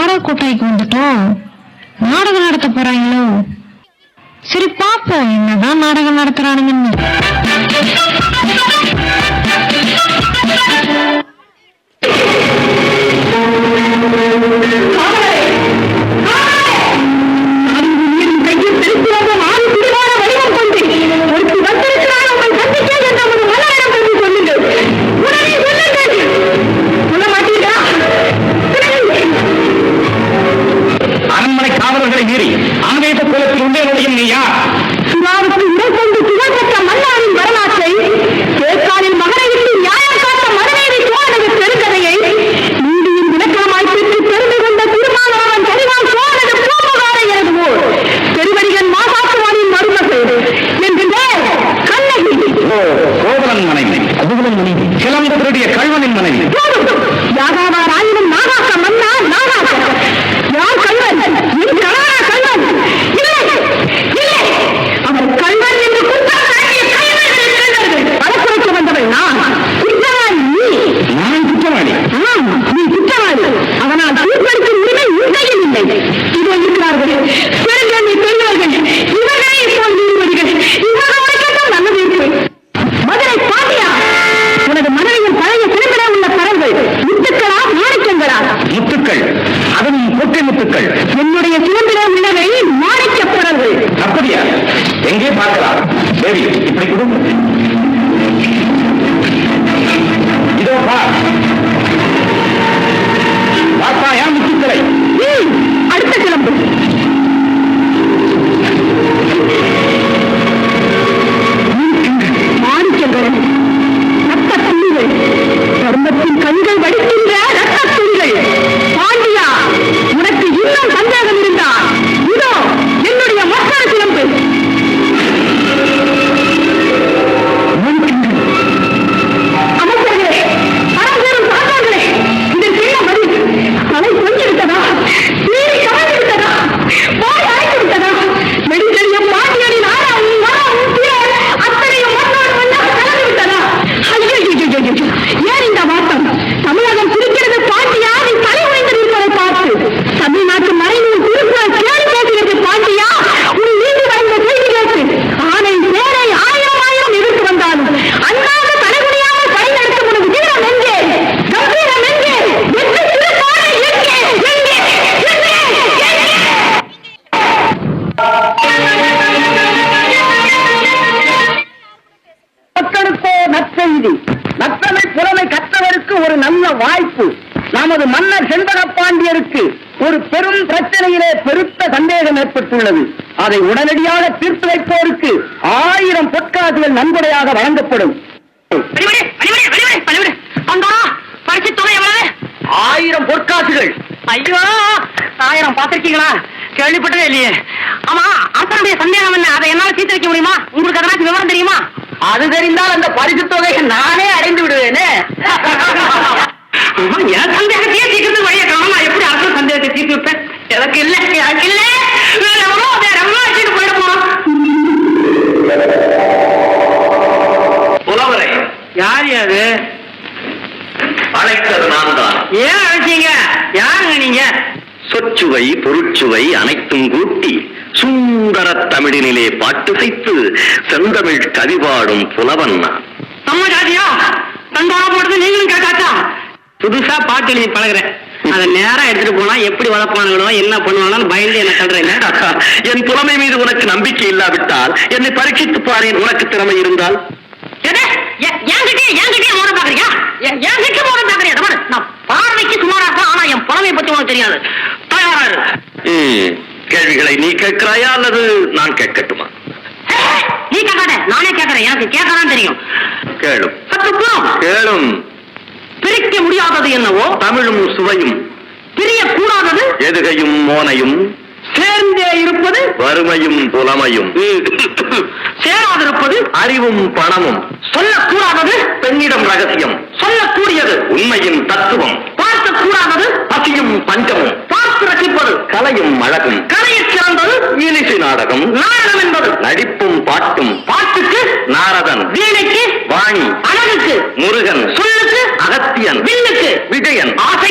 நாடக கொட்டாய்க்கு வந்துட்டோம். நாடகம் நடத்த போறாங்களோ? சரி பாப்போம் என்னதான் நாடகம் நடத்துறானுங்கன்னு. அரண்மனை காவலர்களை மீறி ஆவேச கோலத்தில் உள்ளே நுழையும் நீ யார்? சுறாவுக்கு உடற்கொண்டு புகழ்பெற்ற மன்னாரின் வரலாற்றை, கேட்காலில் மகனை விட்டு நியாயம் காட்ட மகனேறி சோழனது பெருங்கதையை நீதியின் விளக்கமாய் பெற்று தெரிந்து கொண்ட திருமாவளவன் தெளிவான் சோழனது பூம்புகாரை எழுதுவோர் பெருவடிகன் மாசாத்துவானின் மருமகள் என்கின்ற கண்ணகி. கோவலன் மனைவி, அதுகுலன் மனைவி, சிலம்பு திருடிய கல்வனின் மனைவி. யாகாவார் ஆயினும் நாகாக்க மன்னா நாகாக்க. யார் கல்வன்? என் கணவனா கல்வன்? இல்லை இல்லை, அவர் கல்வன் என்று குற்றம் சாட்டிய கைவர்கள் வழக்குரைக்க வந்தவள் நான். குற்றவாளி நீ. நான் குற்றவாளி? ஆம், நீ குற்றவாளி. அதனால் தீர்ப்பளிக்கும் உரிமை உன் கையில் இல்லை. இதோ இருக்கிறார்கள் பெருங்கண்ணி பெரியவர்கள். இவர்களே இப்போ நீதிபதிகள். இவர்களுக்கு நல்ல தீர்ப்பு. மதுரை பாண்டியா, உனது மனைவியின் பழைய சிறுமிட உள்ள பரங்கள் முத்துக்களா மாணிக்கங்களா? முத்துக்கள், அதுவும் கொட்டை முத்துக்கள். என்னுடைய சிறுமிட உள்ளவை மாணிக்க பரங்கள். அப்படியா? எங்கே பார்க்கலாம்? தேவி, இப்படி கொடுங்க. இதோ பார். பார்த்தாயா முத்துக்களை? அடுத்த கிளம்பு. மாணிக்கங்கள், ரத்த துளிகள், தர்மத்தின் கண்கள் வடிக்கின்ற ரத்த துளிகள். பாண்டியா, உனக்கு இன்னும் சந்தேகம் இருந்தால் இதோ என்னுடைய மற்றொரு சிலம்பு. அமைச்சர்களே, பரம்பெரும் சாத்தான்களே, இதற்கு என்ன பதில்? தலை கொஞ்சி விட்டதா? நீர் கவர்ந்து விட்டதா? வாய் அடைத்து விட்டதா? நெடுஞ்செழிய பாண்டியனின் ஆறாம் அத்தனையும் மண்ணோடு மண்ணாக கலந்து விட்டதா? ஐயோ, ஏன் இந்த வார்த்தம்? தமிழகம் சிரிக்கிறது பாண்டியா, நீ தலை உடைந்து நிற்பதை பார்த்து. தமிழ்நாட்டு மறைநூல் திருக்குறள் கேள்வி பேசுகிறது பாண்டியா, உன் நீதி வந்த செய்தி கேட்டு. ஆனை சேனை ஆயிரம் ஆயிரம் எதிர்த்து வந்தாலும் அண்ணாக தலைமுடியாமல் படை நடத்தும் உனது வீரம் எங்கே? கம்பீரம் எங்கே? வெற்றி திருப்பாடை எங்கே? எங்கே? எங்கே? எங்கே? மக்களுக்கோ நற்செய்தி. நற்றமை புலமை கற்றவருக்கு ஒரு நல்ல வாய்ப்பு. நமது மன்னர் செண்பக பாண்டியருக்கு ஒரு பெரும் பிரச்சனையிலே பெருத்த சந்தேகம் ஏற்பட்டுள்ளது. அதை உடனடியாக தீர்த்து வைப்போருக்கு 1000 பொற்காசுகள் நன்கொடையாக வழங்கப்படும். 1000 பொற்காசுகள். ஐயோ, 1000 பார்த்திருக்கீங்களா? கேள்விப்பட்டதே இல்லையே. ஆமா, அரசனுடைய சந்தேகம் என்ன? அதை என்னால தீர்த்து வைக்க முடியுமா? உங்களுக்கு அதனால விவரம் தெரியுமா? அது தெரிந்தால் அந்த பரிசு தொகையை நானே அடைந்து விடுவேனே. என் சந்தேகத்தையே தீர்த்து வழிய காணும். நான் எப்படி அரசு சந்தேகத்தை தீர்த்து வைப்பேன்? எனக்கு இல்ல, எனக்கு இல்ல. வச்சுட்டு போயிடுவோம். புலவரை யார் யாரு? அழைத்தது நான் தான். ஏன் அழைச்சீங்க? யாருங்க நீங்க? சொற்சுவை பொருட்சுவை அனைத்தும் கூட்டி சுந்தர தமிழினிலே பாட்டு செய்து செந்தமிழ் கவிபாடும் புலவன் நான். நம்ம ஜாதியா தண்டோட போடுறது நீங்களும் கேட்டாச்சா? புதுசா பாட்டு எழுதி பழகுறேன். அதை நேரா எடுத்துட்டு போனா எப்படி வளர்ப்பானுங்களோ என்ன பண்ணுவானு பயந்து என்ன சொல்றேன். என் புலமை மீது உனக்கு நம்பிக்கை இல்லாவிட்டால் என்னை பரீட்சித்து பாரேன். உனக்கு திறமை இருந்தால் பார்வைக்கு சுமாரா இருப்பேன். ஆனா என் புலமை பத்தி உனக்கு தெரியாது. தயாராரு. கேள்விகளை நீ கேட்கிறாயா அல்லது நான் கேட்கட்டுமா? நீ கேட்காத, நானே கேட்கறேன். எனக்கு கேட்கதான் தெரியும். கேளும். கேளும். பிரிக்க முடியாதது என்னவோ தமிழும் சுவையும், பிரியக்கூடாதது எதுகையும் மோனையும், சேர்ந்தே இருப்பது வறுமையும் புலமையும், சேராதிருப்பது அறிவும் பணமும், சொல்லக்கூடாதது பெண்ணிடம் ரகசியம், சொல்லக்கூடியது உண்மையின் தத்துவம், பார்க்கக்கூடாதது பசியும் பஞ்சமும், பார்த்து ரசிப்பது கலையும் அழகும், கலையில் சிறந்தது ஈலிசை நாடகம், நாடகம் என்பது நடிப்பும் பாட்டும், பாட்டுக்கு நாரதன், வீணைக்கு வாணி, அழகுக்கு முருகன், சொல்லுக்கு அகத்தியன், வில்லுக்கு விஜயன், ஆசை